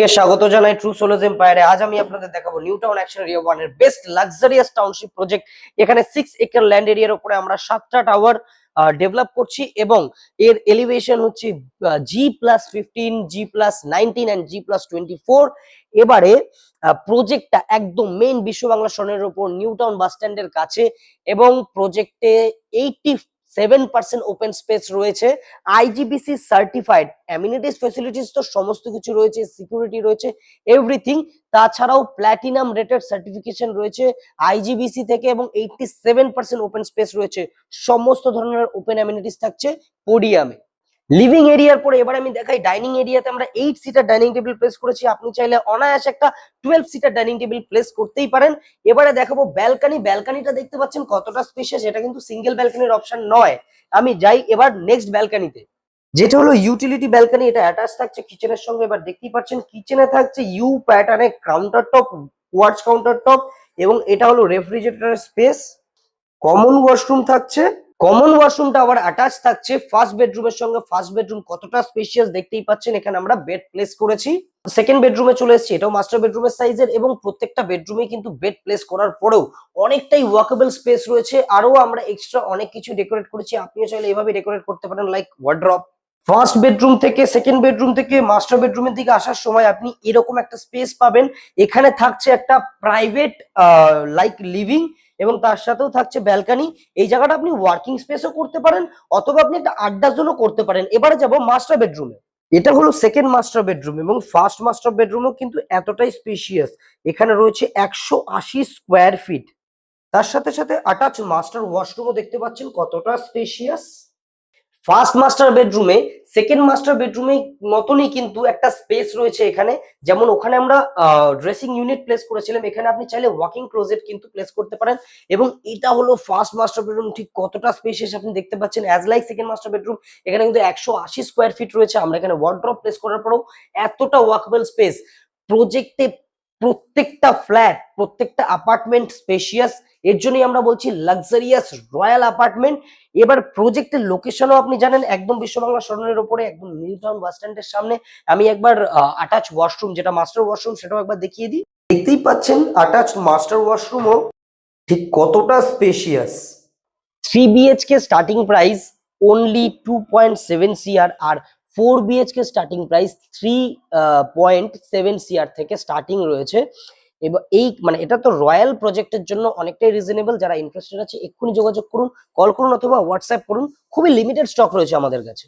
কে স্বাগত জানাই ট্রু সোলোজ এম্পায়ারে। আজ আমি আপনাদের দেখাবো নিউ টাউন অ্যাকশন এরিয়া 1 এর বেস্ট লাক্সারিয়াস টাউনশিপ প্রজেক্ট। এখানে 6 একর ল্যান্ড এরিয়ার উপরে আমরা 7টা টাওয়ার ডেভেলপ করছি এবং এর এলিভেশন হচ্ছে G+15, G+19 এন্ড G+24। এবারে প্রজেক্টটা একদম মেইন বিশ্ব বাংলা সড়কের উপর নিউ টাউন বাস স্ট্যান্ডের কাছে এবং প্রজেক্টে 87% ওপেন স্পেস রয়েছে, আইজিবিসি সার্টিফাইড, অ্যামিনিটিস ফ্যাসিলিটিস তো সমস্ত কিছু রয়েছে, সিকিউরিটি রয়েছে, এভরিথিং। তাছাড়াও প্ল্যাটিনাম রেটেড সার্টিফিকেশন রয়েছে আইজিবিসি থেকে এবং 87% ওপেন স্পেস রয়েছে। সমস্ত ধরনের ওপেন অ্যামিনিটিস থাকছে পোডিয়ামে। লিভিং এরিয়ার পরে এবার আমি দেখাই ডাইনিং এরিয়াতে আমরা 8 সিটার ডাইনিং টেবিল প্লেস করেছি। আপনি চাইলে অনায়াসে একটা 12 সিটার ডাইনিং টেবিল প্লেস করতেই পারেন। এবারে দেখাবো ব্যালকনি। ব্যালকনিটা দেখতে পাচ্ছেন কতটা স্পেশিয়াস, এটা কিন্তু সিঙ্গেল ব্যালকনির অপশন নয়। আমি যাই এবার নেক্সট ব্যালকনিতে, যেটা হলো ইউটিলিটি ব্যালকনি। এটা অ্যাটাচ থাকছে কিচেনের সঙ্গে। এবার দেখতেই পাচ্ছেন কিচেনে থাকছে ইউ প্যাটার্নের counter top, quartz counter top, এবং এটা হলো রেফ্রিজারেটর স্পেস। কমন ওয়াশরুম থাকছে। কমন ওয়াশরুমটা আবার অ্যাটাচ থাকছে ফার্স্ট বেডরুমের সঙ্গে। ফার্স্ট বেডরুম কতটা স্পেশিয়াস দেখতেই পাচ্ছেন। এখানে আমরা বেড প্লেস করেছি। সেকেন্ড বেডরুমে চলে এসেছি, এটাও মাস্টার বেডরুমের সাইজের এবং প্রত্যেকটা বেডরুমে কিন্তু বেড প্লেস করার পরেও অনেকটাই ওয়াকেবল স্পেস রয়েছে। আরো আমরা এক্সট্রা অনেক কিছু ডেকোরেট করেছি, আপনিও চাইলে এভাবে ডেকোরেট করতে পারেন, লাইক ওয়ার্ড্রপ। ফার্স্ট বেডরুম থেকে সেকেন্ড বেডরুম থেকে মাস্টার বেডরুমের দিকে আসার সময় আপনি এরকম একটা স্পেস পাবেন। এখানে থাকছে একটা প্রাইভেট লাইক লিভিং এবং তার সাথেও থাকছে ব্যালকনি। এই জায়গাটা আপনি ওয়ার্কিং স্পেসও করতে পারেন অথবা আপনি একটা আড্ডার জন্য করতে পারেন। এবারে যাব মাস্টার বেডরুমে। এটা হলো সেকেন্ড মাস্টার বেডরুম এবং ফার্স্ট মাস্টার বেডরুমও কিন্তু এতটাই স্পেশিয়াস। এখানে রয়েছে 180 স্কোয়ার ফিট। তার সাথে সাথে অ্যাটাচ মাস্টার ওয়াশরুমও দেখতে পাচ্ছেন কতটা স্পেশিয়াস। ফার্স্ট মাস্টার বেডরুমে সেকেন্ড মাস্টার বেডরুমে মতনই কিন্তু একটা স্পেস রয়েছে এখানে। যেমন ওখানে আমরা ড্রেসিং ইউনিট প্লেস করেছিলাম, এখানে আপনি চাইলে ওয়াকিং ক্লোজেট কিন্তু প্লেস করতে পারেন। এবং এটা হলো ফার্স্ট মাস্টার বেডরুম, ঠিক কতটা স্পেশিয়াস আপনি দেখতে পাচ্ছেন। As like second master bedroom, এখানে কিন্তু 180 স্কোয়ার ফিট রয়েছে। আমরা এখানে ওয়ার্ড্রপ প্লেস করার পরেও এতটা ওয়াকেবল স্পেস। প্রজেক্টে প্রত্যেকটা ফ্ল্যাট, প্রত্যেকটা অ্যাপার্টমেন্ট স্পেশিয়াস। এর জন্যই আমরা বলছি লাক্সারিয়াস রয়্যাল অ্যাপার্টমেন্ট। এবার প্রজেক্টের লোকেশনও আপনি জানেন, একদম বিশ্ব বাংলা সড়কের উপরে, একদম নিউ টাউন বাস স্ট্যান্ডের সামনে। আমি একবার অ্যাটাচ ওয়াশরুম, যেটা মাস্টার ওয়াশরুম, সেটাও একবার দেখিয়ে দিই। দেখতেই পাচ্ছেন অ্যাটাচ মাস্টার ওয়াশরুমও ঠিক কতটা spacious. 3 BHK starting price only 2.7 CR আর 4 বিএইচকে স্টার্টিং প্রাইস 3.7 CR থেকে স্টার্টিং রয়েছে। এবার এই মানে এটা তো রয়্যাল প্রজেক্টের জন্য অনেকটাই রিজনেবল। যারা ইন্টারেস্টেড আছে এক্ষুনি যোগাযোগ করুন, কল করুন অথবা হোয়াটসঅ্যাপ করুন। খুবই লিমিটেড স্টক রয়েছে আমাদের কাছে।